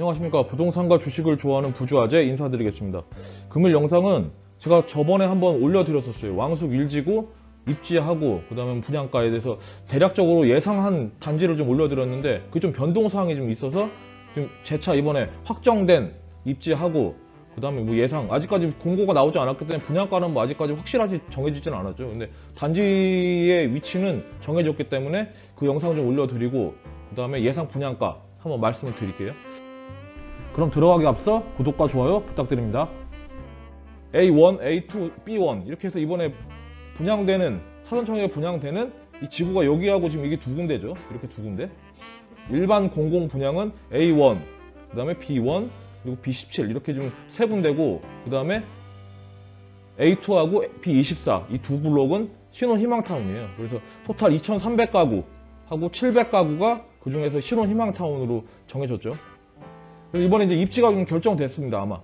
안녕하십니까. 부동산과 주식을 좋아하는 부주아재 인사드리겠습니다. 금일 영상은 제가 저번에 한번 올려드렸었어요. 왕숙 1지구 입지하고 그 다음에 분양가에 대해서 대략적으로 예상한 단지를 좀 올려드렸는데 그게 좀 변동사항이 좀 있어서 좀 재차 이번에 확정된 입지하고 그 다음에 뭐 예상 아직까지 공고가 나오지 않았기 때문에 분양가는 뭐 아직까지 확실하게 정해지지는 않았죠. 근데 단지의 위치는 정해졌기 때문에 그 영상 좀 올려드리고 그 다음에 예상 분양가 한번 말씀을 드릴게요. 그럼 들어가기 앞서 구독과 좋아요 부탁드립니다. A1, A2, B1 이렇게 해서 이번에 분양되는 사전청약에 분양되는 이 지구가 여기하고 지금 이게 두 군데죠. 이렇게 두 군데. 일반 공공 분양은 A1, 그 다음에 B1, 그리고 B17 이렇게 좀 세 군데고 그 다음에 A2하고 B24 이 두 블록은 신혼희망타운이에요. 그래서 토탈 2300가구 하고 700가구가 그 중에서 신혼희망타운으로 정해졌죠. 그래서 이번에 이제 입지가 좀 결정됐습니다. 아마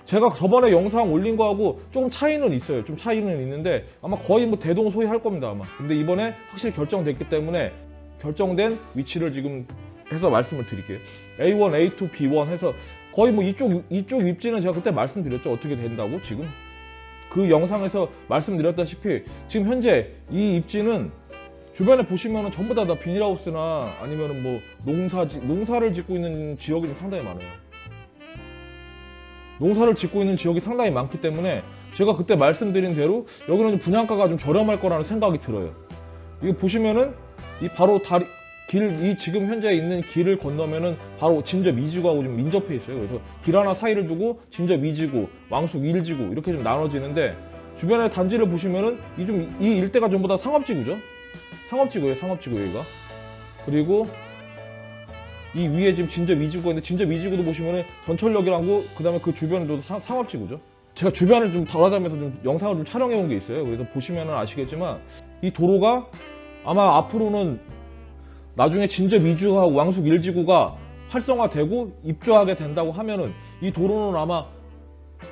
제가 저번에 영상 올린 거하고 조금 차이는 있어요. 좀 차이는 있는데 아마 거의 뭐 대동소이할 겁니다. 아마. 근데 이번에 확실히 결정됐기 때문에 결정된 위치를 지금 해서 말씀을 드릴게요. A1, A2, B1 해서 거의 뭐 이쪽 입지는 제가 그때 말씀드렸죠. 어떻게 된다고 지금 그 영상에서 말씀드렸다시피 지금 현재 이 입지는 주변에 보시면은 전부 다 비닐하우스나 아니면은 뭐 농사를 짓고 있는 지역이 좀 상당히 많아요. 농사를 짓고 있는 지역이 상당히 많기 때문에 제가 그때 말씀드린 대로 여기는 분양가가 좀 저렴할 거라는 생각이 들어요. 이거 보시면은 이 바로 다리 이 지금 현재 있는 길을 건너면은 바로 진접 2지구하고 좀 민접해 있어요. 그래서 길 하나 사이를 두고 진접 2지구, 왕숙 1지구 이렇게 좀 나눠지는데 주변의 단지를 보시면은 이 일대가 전부 다 상업지구죠. 상업지구예요, 상업지구 여기가. 그리고 이 위에 지금 진접 2지구가 있는데 진접 2지구도 보시면은 전철역이라고 그 다음에 그 주변도 상업지구죠. 제가 주변을 좀 돌아다니면서 좀 영상을 좀 촬영해 온 게 있어요. 그래서 보시면은 아시겠지만 이 도로가 아마 앞으로는 나중에 진접 2지구하고 왕숙 1지구가 활성화되고 입주하게 된다고 하면은 이 도로는 아마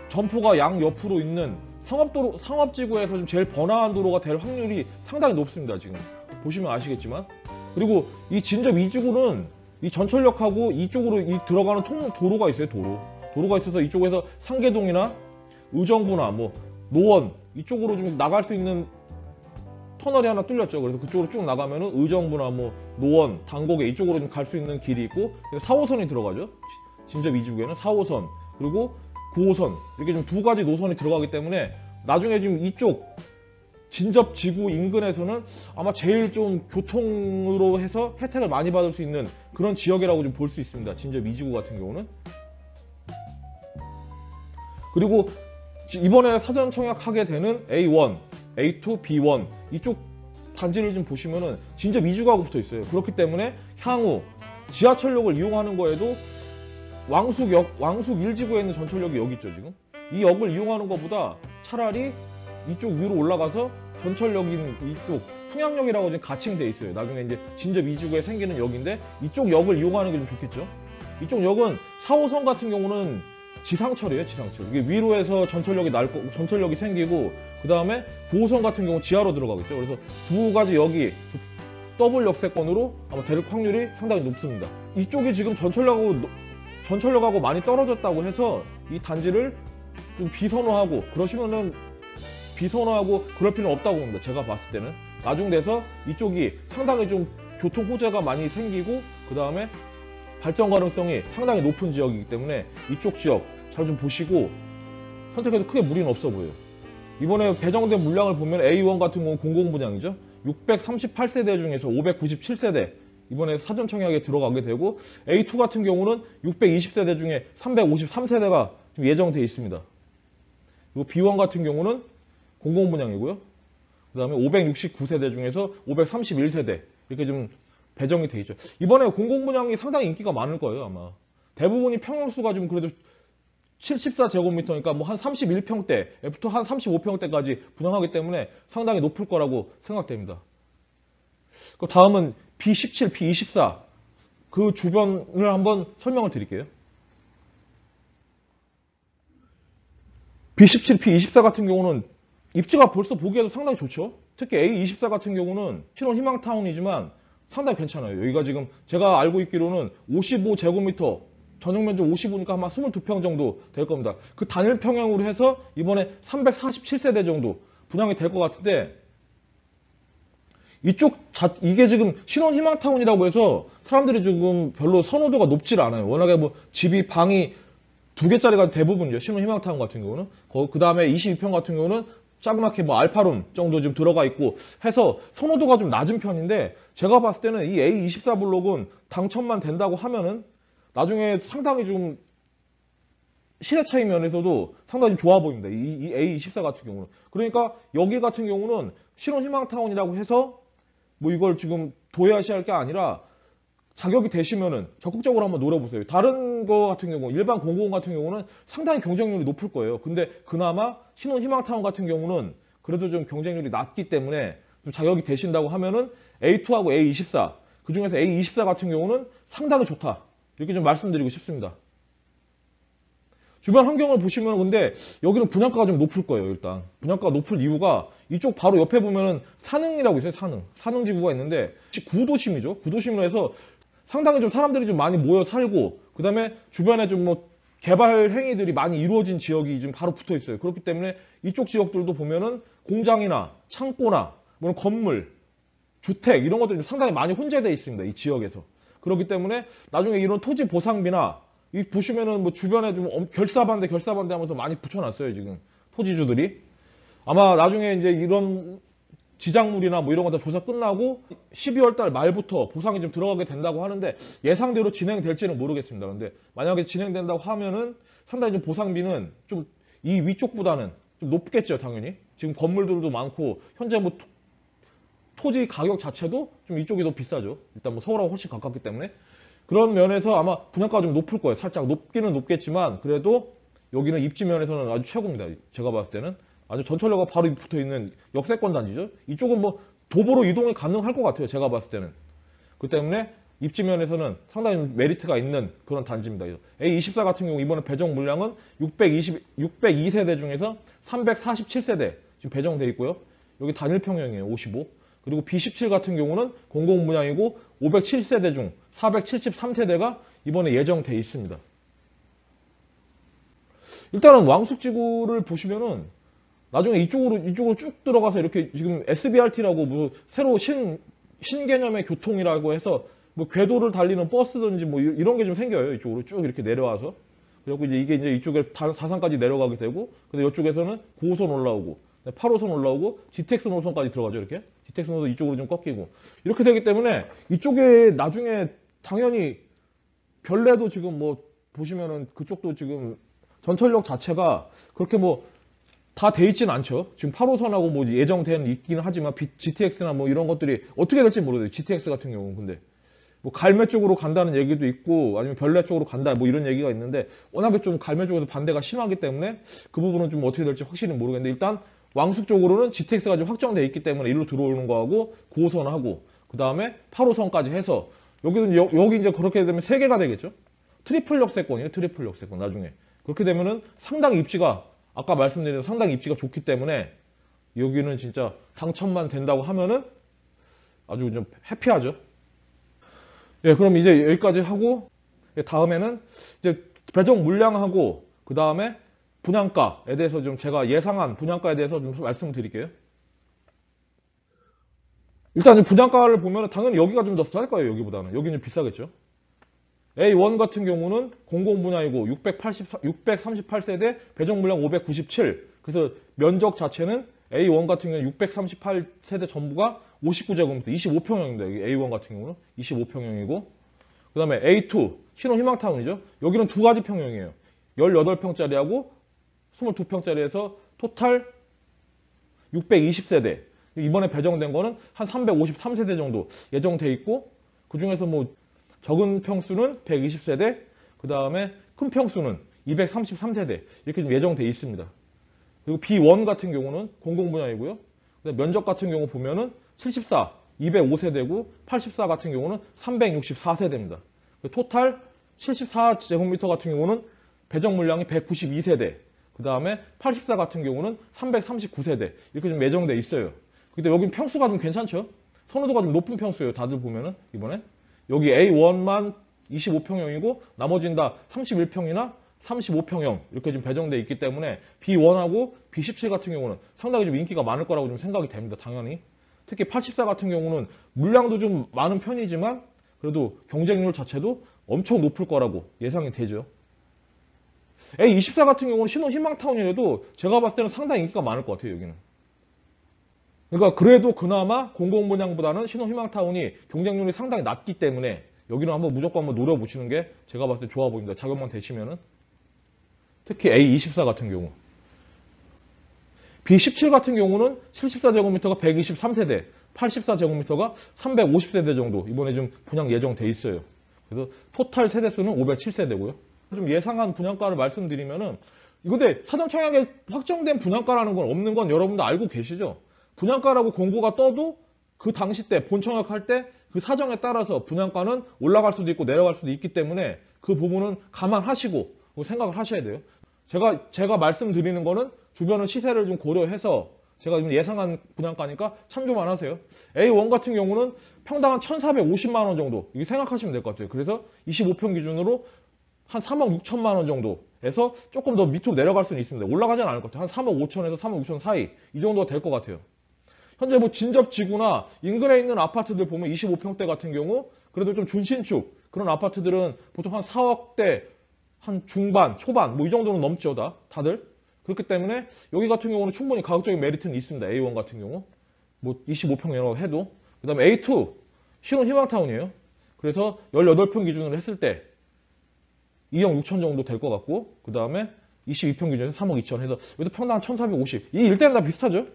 점포가 양 옆으로 있는 상업지구에서 좀 제일 번화한 도로가 될 확률이 상당히 높습니다. 지금 보시면 아시겠지만. 그리고 이 진접 2지구는 이 전철역하고 이쪽으로 들어가는 도로가 있어요. 도로가 있어서 이쪽에서 상계동이나 의정부나 뭐 노원 이쪽으로 좀 나갈 수 있는 터널이 하나 뚫렸죠. 그래서 그쪽으로 쭉 나가면은 의정부나 뭐 노원, 당곡에 이쪽으로 좀 갈 수 있는 길이 있고 4호선이 들어가죠. 진접 2지구에는 4호선 그리고 9호선 이렇게 좀 두 가지 노선이 들어가기 때문에 나중에 지금 이쪽 진접 지구 인근에서는 아마 제일 좀 교통으로 해서 혜택을 많이 받을 수 있는 그런 지역이라고 좀 볼 수 있습니다. 진접 2지구 같은 경우는. 그리고 이번에 사전 청약하게 되는 A1, A2, B1 이쪽 단지를 좀 보시면은 진접 2지구하고 붙어 있어요. 그렇기 때문에 향후 지하철역을 이용하는 거에도 왕숙 1지구에 있는 전철역이 여기 있죠. 지금 이 역을 이용하는 것보다 차라리 이쪽 위로 올라가서 전철역인 이쪽 풍양역이라고 지금 가칭돼 있어요. 나중에 이제 진접 2지구에 생기는 역인데 이쪽 역을 이용하는 게 좀 좋겠죠. 이쪽 역은 4호선 같은 경우는 지상철이에요. 지상철. 이게 위로 해서 전철역이 생기고 그 다음에 9호선 같은 경우 지하로 들어가겠죠. 그래서 두 가지 역이 더블 역세권으로 아마 될 확률이 상당히 높습니다. 이쪽이 지금 전철역하고 많이 떨어졌다고 해서 이 단지를 좀 비선호하고 그럴 필요는 없다고 봅니다. 제가 봤을 때는 나중 돼서 이쪽이 상당히 좀 교통 호재가 많이 생기고 그 다음에 발전 가능성이 상당히 높은 지역이기 때문에 이쪽 지역 잘 좀 보시고 선택해도 크게 무리는 없어 보여요. 이번에 배정된 물량을 보면 A1 같은 경우는 공공분양이죠. 638세대 중에서 597세대 이번에 사전 청약에 들어가게 되고 A2 같은 경우는 620세대 중에 353세대가 예정되어 있습니다. 그리고 B1 같은 경우는 공공분양이고요. 그 다음에 569세대 중에서 531세대 이렇게 좀 배정이 돼 있죠. 이번에 공공분양이 상당히 인기가 많을 거예요. 아마 대부분이 평형수가 좀 그래도 74제곱미터니까 뭐 한 31평대부터 한 35평대까지 분양하기 때문에 상당히 높을 거라고 생각됩니다. 그 다음은 B17, B24 그 주변을 한번 설명을 드릴게요. B17, B24 같은 경우는 입지가 벌써 보기에도 상당히 좋죠. 특히 A24 같은 경우는 신혼희망타운이지만 상당히 괜찮아요. 여기가 지금 제가 알고 있기로는 55제곱미터 전용 면적 55니까 아마 22평 정도 될 겁니다. 그 단일 평형으로 해서 이번에 347세대 정도 분양이 될 것 같은데, 이게 지금 신혼희망타운이라고 해서 사람들이 지금 별로 선호도가 높질 않아요. 워낙에 뭐 집이 방이 2개짜리가 대부분이죠. 신혼희망타운 같은 경우는. 그 다음에 22평 같은 경우는 자그맣게 뭐 알파룸 정도 좀 들어가 있고 해서 선호도가 좀 낮은 편인데, 제가 봤을 때는 이 A24 블록은 당첨만 된다고 하면은 나중에 상당히 좀 시세 차이 면에서도 상당히 좋아 보입니다. 이 A24 같은 경우는. 그러니까 여기 같은 경우는 신혼희망타운이라고 해서 뭐 이걸 지금 도외시할 게 아니라 자격이 되시면은 적극적으로 한번 노려보세요. 다른 거 같은 경우, 일반 공고원 같은 경우는 상당히 경쟁률이 높을 거예요. 근데 그나마 신혼희망타운 같은 경우는 그래도 좀 경쟁률이 낮기 때문에 좀 자격이 되신다고 하면은 A2하고 A24, 그 중에서 A24 같은 경우는 상당히 좋다. 이렇게 좀 말씀드리고 싶습니다. 주변 환경을 보시면 근데 여기는 분양가가 좀 높을 거예요. 일단 분양가가 높을 이유가 이쪽 바로 옆에 보면은 산흥이라고 있어요. 산흥지구가 있는데 구도심이죠. 구도심으로 해서 상당히 좀 사람들이 좀 많이 모여 살고, 그 다음에 주변에 좀 뭐 개발 행위들이 많이 이루어진 지역이 좀 바로 붙어 있어요. 그렇기 때문에 이쪽 지역들도 보면은 공장이나 창고나 뭐 건물, 주택 이런 것들이 상당히 많이 혼재되어 있습니다. 이 지역에서. 그렇기 때문에 나중에 이런 토지 보상비나 이 보시면은 뭐 주변에 좀 결사반대 하면서 많이 붙여놨어요. 지금 토지주들이. 아마 나중에 이제 이런 지작물이나 뭐 이런 거 다 조사 끝나고 12월 달 말부터 보상이 좀 들어가게 된다고 하는데, 예상대로 진행될지는 모르겠습니다. 근데 만약에 진행된다고 하면은 상당히 좀 보상비는 좀 이 위쪽보다는 좀 높겠죠. 당연히. 지금 건물들도 많고 현재 뭐 토지 가격 자체도 좀 이쪽이 더 비싸죠. 일단 뭐 서울하고 훨씬 가깝기 때문에. 그런 면에서 아마 분양가가 좀 높을 거예요. 살짝 높기는 높겠지만 그래도 여기는 입지 면에서는 아주 최고입니다. 제가 봤을 때는. 아주 전철역과 바로 붙어 있는 역세권 단지죠. 이쪽은 뭐 도보로 이동이 가능할 것 같아요. 제가 봤을 때는. 그 때문에 입지 면에서는 상당히 메리트가 있는 그런 단지입니다. A24 같은 경우 이번에 배정 물량은 602세대 중에서 347세대 지금 배정돼 있고요. 여기 단일 평형이에요. 55. 그리고 B17 같은 경우는 공공분양이고 507세대 중 473세대가 이번에 예정돼 있습니다. 일단은 왕숙지구를 보시면은 나중에 이쪽으로 쭉 들어가서 이렇게 지금 SBRT라고 뭐 새로 신개념의 교통이라고 해서 뭐 궤도를 달리는 버스든지 뭐 이런 게 좀 생겨요. 이쪽으로 쭉 이렇게 내려와서. 그리고 이제 이쪽에 사상까지 내려가게 되고, 근데 이쪽에서는 9호선 올라오고 8호선 올라오고 GTX 노선까지 들어가죠. 이렇게 GTX 노선 이쪽으로 좀 꺾이고 이렇게 되기 때문에 이쪽에 나중에 당연히 별내도 지금 뭐 보시면은 그쪽도 지금 전철역 자체가 그렇게 뭐 다 돼 있지는 않죠. 지금 8호선하고 뭐 예정된 있기는 하지만 GTX나 뭐 이런 것들이 어떻게 될지 모르겠어요. GTX 같은 경우는. 근데 뭐 갈매 쪽으로 간다는 얘기도 있고 아니면 별내 쪽으로 간다 뭐 이런 얘기가 있는데, 워낙에 좀 갈매 쪽에서 반대가 심하기 때문에 그 부분은 좀 어떻게 될지 확실히 모르겠는데, 일단 왕숙 쪽으로는 GTX가 좀 확정돼 있기 때문에 일로 들어오는 거하고 9호선하고 그 다음에 8호선까지 해서 여기 이제 그렇게 되면 3개가 되겠죠. 트리플 역세권이에요. 트리플 역세권. 나중에 그렇게 되면은 상당히 입지가, 아까 말씀드린 상당히 입지가 좋기 때문에 여기는 진짜 당첨만 된다고 하면은 아주 좀 해피하죠. 예, 그럼 이제 여기까지 하고 다음에는 이제 배정 물량하고 그 다음에 분양가에 대해서 좀 제가 예상한 분양가에 대해서 좀 말씀드릴게요. 일단 분양가를 보면 당연히 여기가 좀 더 쌀 거예요. 여기보다는. 여기는 좀 비싸겠죠. A1 같은 경우는 공공분양이고 638세대, 배정 물량 597. 그래서 면적 자체는 A1 같은 경우는 638세대 전부가 59제곱미터, 25평형입니다. 여기 A1 같은 경우는 25평형이고, 그 다음에 A2, 신혼희망타운이죠. 여기는 2가지 평형이에요. 18평짜리하고 22평짜리에서 토탈 620세대. 이번에 배정된 거는 한 353세대 정도 예정돼 있고, 그 중에서 뭐 적은 평수는 120세대, 그 다음에 큰 평수는 233세대 이렇게 좀 예정돼 있습니다. 그리고 B1 같은 경우는 공공분양이고요. 면적 같은 경우 보면은 74, 205세대고 84 같은 경우는 364세대입니다. 토탈 74제곱미터 같은 경우는 배정 물량이 192세대, 그 다음에 84 같은 경우는 339세대 이렇게 좀 예정돼 있어요. 근데 여긴 평수가 좀 괜찮죠? 선호도가 좀 높은 평수예요. 다들 보면은 이번에 여기 A1만 25평형이고 나머지는 다 31평이나 35평형 이렇게 좀 배정되어 있기 때문에 B1하고 B17 같은 경우는 상당히 좀 인기가 많을 거라고 좀 생각이 됩니다. 당연히. 특히 84 같은 경우는 물량도 좀 많은 편이지만 그래도 경쟁률 자체도 엄청 높을 거라고 예상이 되죠. A24 같은 경우는 신혼희망타운이라도 제가 봤을 때는 상당히 인기가 많을 것 같아요. 여기는. 그러니까 그래도 그나마 공공분양보다는 신혼희망타운이 경쟁률이 상당히 낮기 때문에 여기는 무조건 한번 노려보시는 게 제가 봤을 때 좋아 보입니다. 자격만 되시면은. 특히 A24 같은 경우. B17 같은 경우는 74제곱미터가 123세대, 84제곱미터가 350세대 정도 이번에 좀 분양 예정돼 있어요. 그래서 토탈 세대수는 507세대고요. 좀 예상한 분양가를 말씀드리면은 근데 사전청약에 확정된 분양가라는 건 없는 건 여러분도 알고 계시죠? 분양가라고 공고가 떠도 그 당시 때 본청약할 때 그 사정에 따라서 분양가는 올라갈 수도 있고 내려갈 수도 있기 때문에 그 부분은 감안하시고 생각을 하셔야 돼요. 제가 말씀드리는 거는 주변의 시세를 좀 고려해서 제가 좀 예상한 분양가니까 참조만 하세요. A1 같은 경우는 평당 한 1,450만 원 정도 이게 생각하시면 될 것 같아요. 그래서 25평 기준으로 한 3억 6천만 원 정도에서 조금 더 밑으로 내려갈 수는 있습니다. 올라가진 않을 것 같아요. 한 3억 5천에서 3억 6천 사이 이 정도가 될 것 같아요. 현재 진접지구나 인근에 있는 아파트들 보면 25평대 같은 경우 그래도 좀 준신축 그런 아파트들은 보통 한 4억대 한 중반, 초반 이 정도는 넘죠 다들. 그렇기 때문에 여기 같은 경우는 충분히 가격적인 메리트는 있습니다. A1 같은 경우 25평이라고 해도. 그 다음에 A2 신혼희망타운이에요. 그래서 18평 기준으로 했을 때 2억 6천 정도 될 것 같고 그 다음에 22평 기준에서 3억 2천 해서 여기도 평당 1,450. 이 일대는 다 비슷하죠.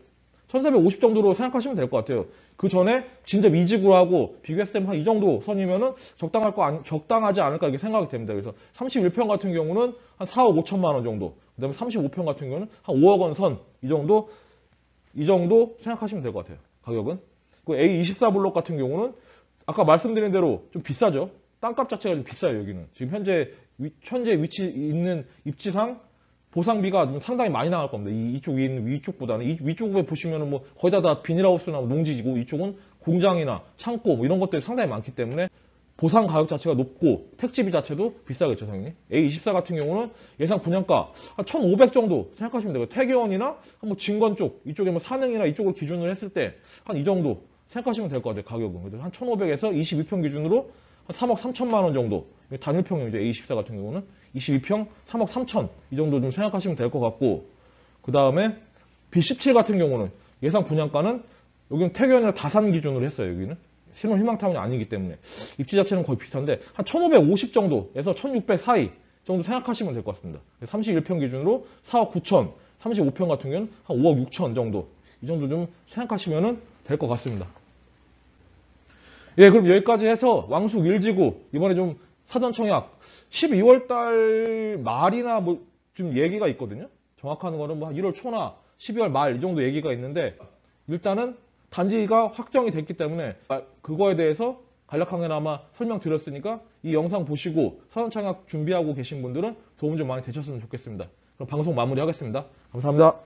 1,450 정도로 생각하시면 될 것 같아요. 그 전에 진짜 이지구하고 비교했을 때 한 이 정도 선이면은 적당하지 않을까 이렇게 생각이 됩니다. 그래서 31평 같은 경우는 한 4억 5천만 원 정도. 그 다음에 35평 같은 경우는 한 5억 원 선 이 정도 생각하시면 될 것 같아요. 가격은. 그 A24 블록 같은 경우는 아까 말씀드린 대로 좀 비싸죠. 땅값 자체가 좀 비싸요. 여기는. 지금 현재 위치 있는 입지상 보상비가 좀 상당히 많이 나갈 겁니다. 이쪽 위에 있는 위쪽보다는. 이 위쪽에 보시면은 거의 다 비닐하우스나 농지지고 이쪽은 공장이나 창고 이런 것들이 상당히 많기 때문에 보상 가격 자체가 높고 택지비 자체도 비싸겠죠, 당연히. A24 같은 경우는 예상 분양가 한 1,500 정도 생각하시면 되고요. 태교원이나 진건 쪽, 이쪽에 산흥이나 이쪽을 기준으로 했을 때 한 이 정도 생각하시면 될 것 같아요, 가격은. 그래서 한 1,500에서 22평 기준으로 한 3억 3천만 원 정도. 단일평이죠, A24 같은 경우는. 22평 3억 3천 이 정도 좀 생각하시면 될 것 같고 그 다음에 B17 같은 경우는 예상 분양가는 여기는 태교원이나 다산 기준으로 했어요. 여기는 신혼희망타운이 아니기 때문에 입지 자체는 거의 비슷한데 한 1,550 정도에서 1,600 사이 정도 생각하시면 될 것 같습니다. 31평 기준으로 4억 9천 35평 같은 경우는 한 5억 6천 정도 이 정도 좀 생각하시면 될 것 같습니다. 예, 그럼 여기까지 해서 왕숙 1지구 이번에 좀 사전청약 12월 달 말이나 좀 얘기가 있거든요. 정확한 거는 한 1월 초나 12월 말 이 정도 얘기가 있는데 일단은 단지가 확정이 됐기 때문에 그거에 대해서 간략하게나마 설명드렸으니까 이 영상 보시고 사전청약 준비하고 계신 분들은 도움 좀 많이 되셨으면 좋겠습니다. 그럼 방송 마무리하겠습니다. 감사합니다.